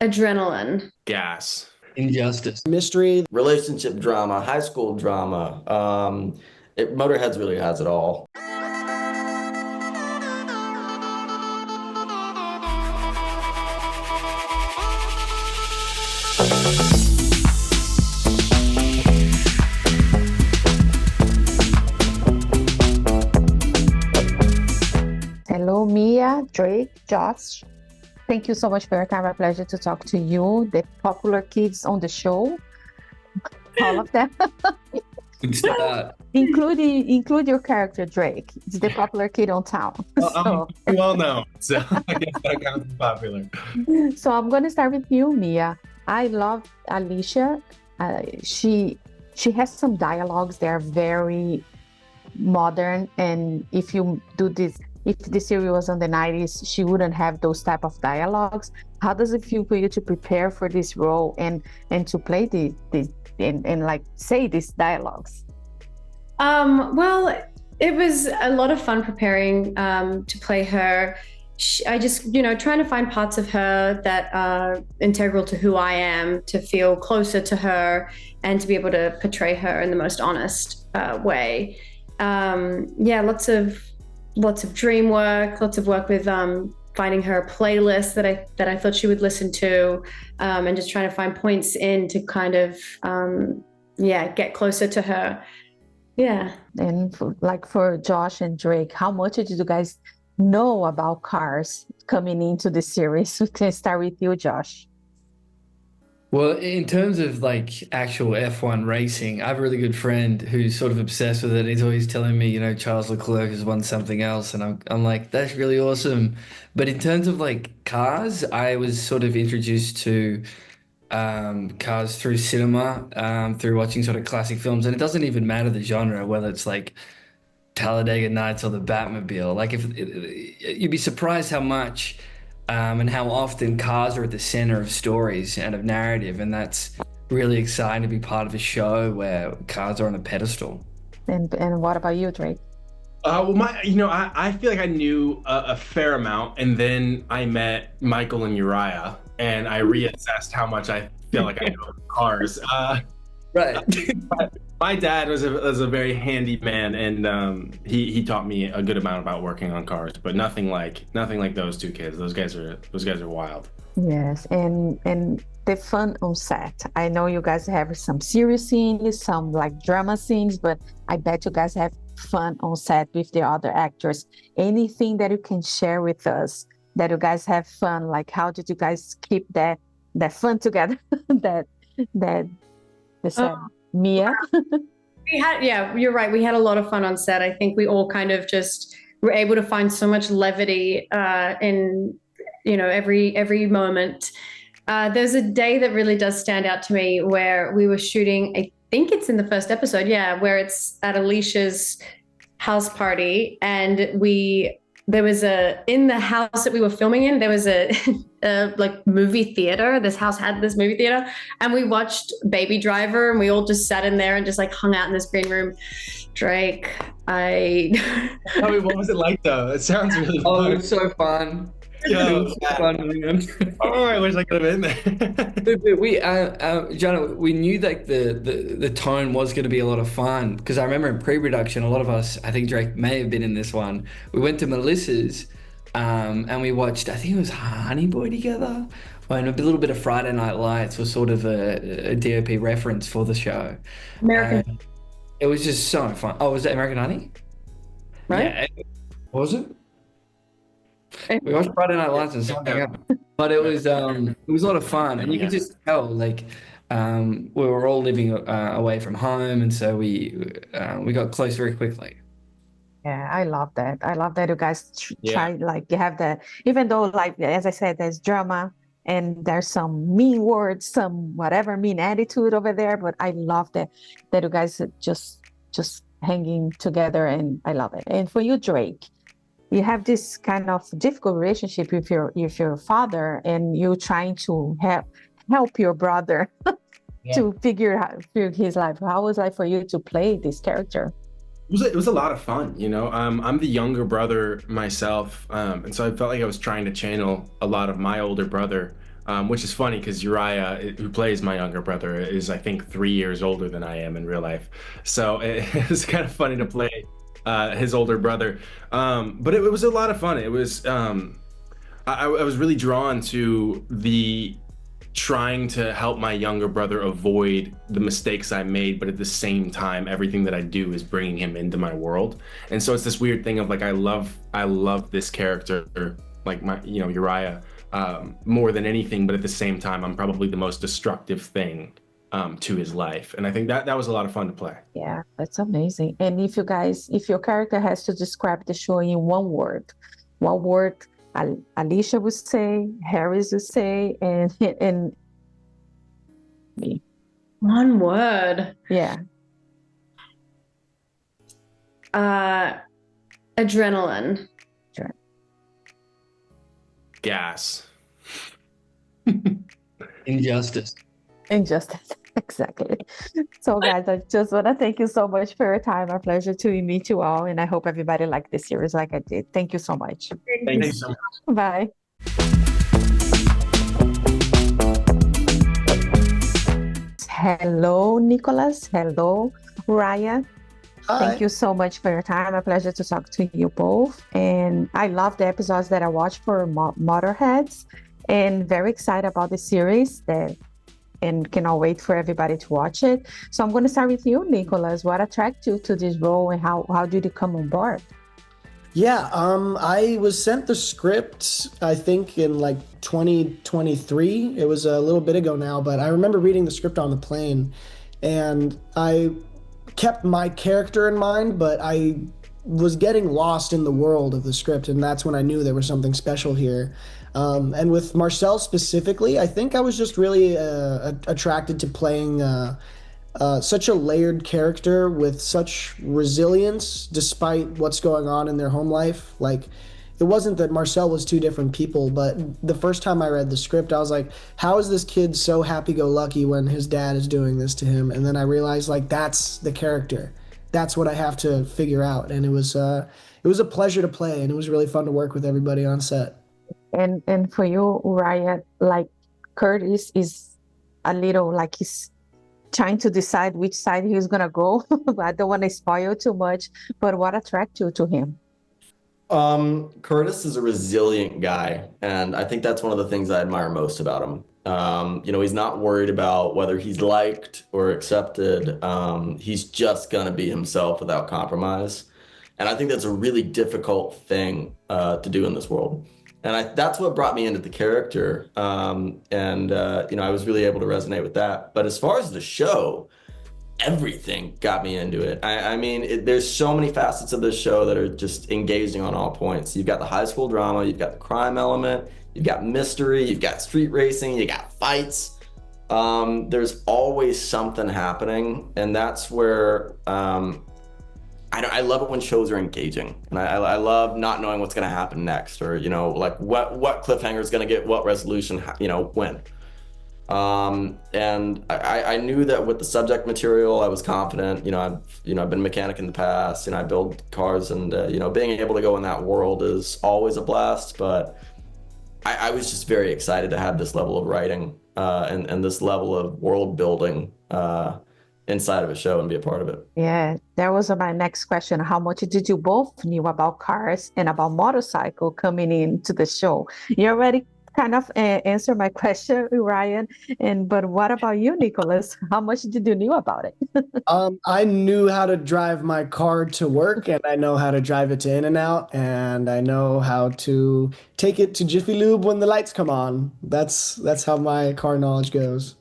Adrenaline. Gas. Injustice. Mystery. Relationship drama, high school drama. Motorheads really has it all. Hello, Mia, Drake, Josh. Thank you so much for your time. A pleasure to talk to you, the popular kids on the show, all of them. Good start. Include your character, Drake. It's the popular kid on town. Well, I'm well known, so I guess that counts as popular. So I'm going to start with you, Mia. I love Alicia. She has some dialogues that are very modern, and if you do this, if the series was on the 90s, she wouldn't have those type of dialogues. How does it feel for you to prepare for this role and to play the and like say these dialogues? Well, it was a lot of fun preparing to play her. I just, trying to find parts of her that are integral to who I am, to feel closer to her and to be able to portray her in the most honest way. Lots of dream work, lots of work with finding her a playlist that I thought she would listen to, and just trying to find points in to kind of get closer to her. Yeah. And for Josh and Drake, how much did you guys know about cars coming into the series? We can start with you, Josh. Well, in terms of actual F1 racing, I have a really good friend who's sort of obsessed with it. He's always telling me, Charles Leclerc has won something else, and I'm like, that's really awesome. But in terms of cars, I was sort of introduced to cars through cinema, through watching sort of classic films, and it doesn't even matter the genre, whether it's Talladega Nights or the Batmobile. You'd be surprised how much. And how often cars are at the center of stories and of narrative, and that's really exciting to be part of a show where cars are on a pedestal. And what about you, Drake? I feel like I knew a fair amount, and then I met Michael and Uriah, and I reassessed how much I feel like I know of cars. Right. My dad was a very handy man, and he taught me a good amount about working on cars, but nothing like those two kids. Those guys are wild. Yes, and the fun on set. I know you guys have some serious scenes, some drama scenes, but I bet you guys have fun on set with the other actors. Anything that you can share with us that you guys have fun? How did you guys keep that fun together? that the set. Mia? You're right. We had a lot of fun on set. I think we all kind of just were able to find so much levity in, every moment. There's a day that really does stand out to me where we were shooting, I think it's in the first episode, where it's at Alicia's house party, and there was in the house that we were filming in, there was a movie theater. This house had this movie theater, and we watched Baby Driver, and we all just sat in there and just hung out in this green room. Drake, what was it like though? It sounds really fun. Oh, it was so fun. Yeah, fun, man. Oh, I wish I could have been there. We, Jana, we knew the tone was going to be a lot of fun, because I remember in pre-production, a lot of us, I think Drake may have been in this one. We went to Melissa's, and we watched, I think it was Honey Boy together, and a little bit of Friday Night Lights was sort of a DOP reference for the show. American. It was just so fun. Oh, was it American Honey? Right? Yeah. What was it? We watched Friday Night Lights and something else, but it was a lot of fun, and you could just tell we were all living away from home, and so we got close very quickly. Yeah, I love that. I love that you guys try you have that, even though as I said, there's drama and there's some mean words, some whatever mean attitude over there, but I love that you guys are just hanging together, and I love it. And for you, Drake, you have this kind of difficult relationship with your father, and you trying to help your brother to figure out his life. How was it for you to play this character? It was a lot of fun, I'm the younger brother myself, and so I felt like I was trying to channel a lot of my older brother which is funny because Uriah, who plays my younger brother, is I think 3 years older than I am in real life. So it was kind of funny to play his older brother. But it was a lot of fun. It was I was really drawn to the trying to help my younger brother avoid the mistakes I made, but at the same time, everything that I do is bringing him into my world. And so it's this weird thing of like, I love this character, like Uriah, more than anything, but at the same time, I'm probably the most destructive thing to his life. And I think that was a lot of fun to play. Yeah, that's amazing. And if your character has to describe the show in one word, what word Alicia would say, Harris would say, and me. One word. Yeah. Adrenaline. Gas. Injustice. Injustice. Exactly. So guys, I just want to thank you so much for your time. A pleasure to meet you all. And I hope everybody liked this series like I did. Thank you so much. Thank you so much. Bye. Hello, Nicolas. Hello, Uriah. Hi. Thank you so much for your time. A pleasure to talk to you both. And I love the episodes that I watched for Motorheads, and very excited about the series and cannot wait for everybody to watch it. So I'm going to start with you, Nicolas. What attracted you to this role, and how did you come on board? Yeah, I was sent the script, I think in like 2023. It was a little bit ago now, but I remember reading the script on the plane, and I kept my character in mind, but I was getting lost in the world of the script, and that's when I knew there was something special here. And with Marcel specifically, I think I was just really attracted to playing such a layered character with such resilience despite what's going on in their home life. Like, it wasn't that Marcel was two different people, but the first time I read the script, I was like, how is this kid so happy-go-lucky when his dad is doing this to him? And then I realized, like, that's the character. That's what I have to figure out. And it was a pleasure to play, and it was really fun to work with everybody on set. And for you, Uriah, like, Curtis is a little like he's trying to decide which side he's gonna go. I don't want to spoil too much, but what attracted you to him? Curtis is a resilient guy, and I think that's one of the things I admire most about him. He's not worried about whether he's liked or accepted. He's just gonna be himself without compromise. And I think that's a really difficult thing to do in this world. And that's what brought me into the character. I was really able to resonate with that. But as far as the show, everything got me into it. There's so many facets of this show that are just engaging on all points. You've got the high school drama, you've got the crime element, you've got mystery, you've got street racing, you got fights. There's always something happening, and that's where I love it when shows are engaging, and I love not knowing what's going to happen next, or like what cliffhanger is going to get what resolution, when. And I knew that with the subject material, I was confident. I've been a mechanic in the past, I build cars, and being able to go in that world is always a blast. But I was just very excited to have this level of writing and this level of world building inside of a show and be a part of it. Yeah, that was my next question. How much did you both knew about cars and about motorcycle coming into the show? You already kind of answered my question, Ryan. But what about you, Nicolas? How much did you knew about it? I knew how to drive my car to work, and I know how to drive it to In-N-Out, and I know how to take it to Jiffy Lube when the lights come on. That's how my car knowledge goes.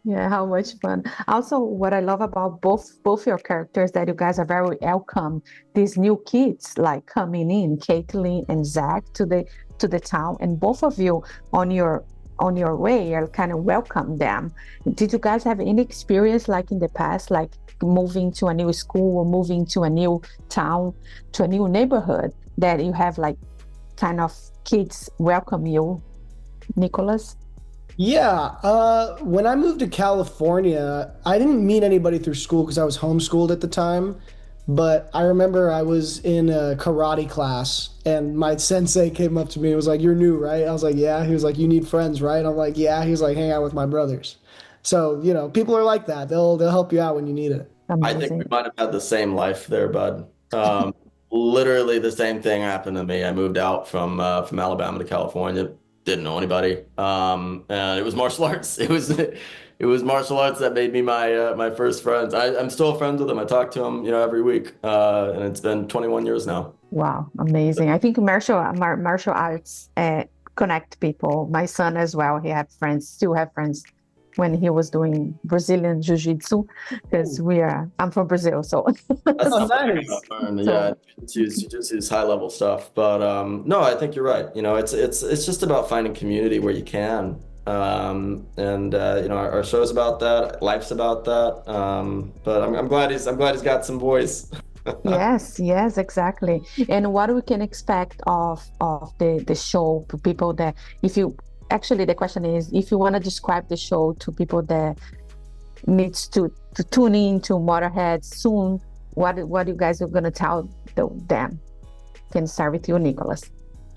Yeah, how much fun. Also, what I love about both your characters, that you guys are very welcome. These new kids like coming in, Caitlin and Zach, to the town, and both of you on your way are kind of welcome them. Did you guys have any experience like in the past, like moving to a new school or moving to a new town, to a new neighborhood, that you have like kind of kids welcome you, Nicolas? Yeah, when I moved to California, I didn't meet anybody through school because I was homeschooled at the time. But I remember I was in a karate class and my sensei came up to me and was like, "You're new, right?" I was like, "Yeah." He was like, "You need friends, right?" I'm like, "Yeah." He was like, "Hang out with my brothers." So, people are like that. They'll help you out when you need it. I think we might have had the same life there, bud. Literally the same thing happened to me. I moved out from Alabama to California. Didn't know anybody. And it was martial arts. It was martial arts that made me my first friends. I'm still friends with them. I talk to them, every week. And it's been 21 years now. Wow, amazing. I think martial arts connect people. My son as well, he had friends, still have friends when he was doing Brazilian Jiu-Jitsu, because I'm from Brazil, so. That's Oh, not nice. Yeah, Jiu-Jitsu's high level stuff. But no, I think you're right. It's just about finding community where you can. Our show's about that. Life's about that. But I'm glad he's got some voice. Yes, exactly. And what we can expect of the show to people that, actually the question is, if you want to describe the show to people that needs to tune in to Motorheads soon, what you guys are going to tell them? Can start with you, Nicolas.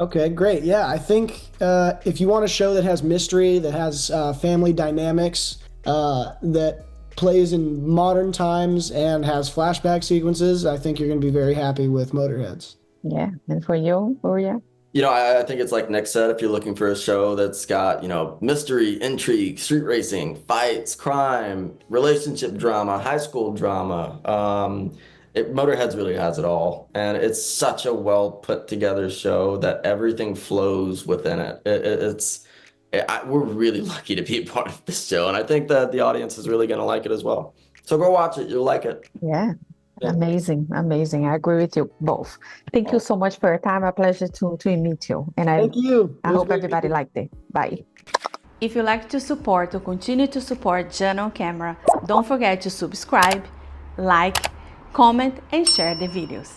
Okay, great. Yeah, I think if you want a show that has mystery, that has family dynamics, that plays in modern times and has flashback sequences, I think you're going to be very happy with Motorheads. Yeah, and for you, Uriah? I think it's like Nick said, if you're looking for a show that's got, mystery, intrigue, street racing, fights, crime, relationship drama, high school drama, Motorheads really has it all. And it's such a well put together show that everything flows within it. We're really lucky to be a part of this show. And I think that the audience is really going to like it as well. So go watch it. You'll like it. Yeah. Amazing. I agree with you both. Thank you so much for your time. A pleasure to meet you. And Thank you. I hope everybody liked it. Bye. If you like to support or continue to support Jana on Camera, don't forget to subscribe, like, comment, and share the videos.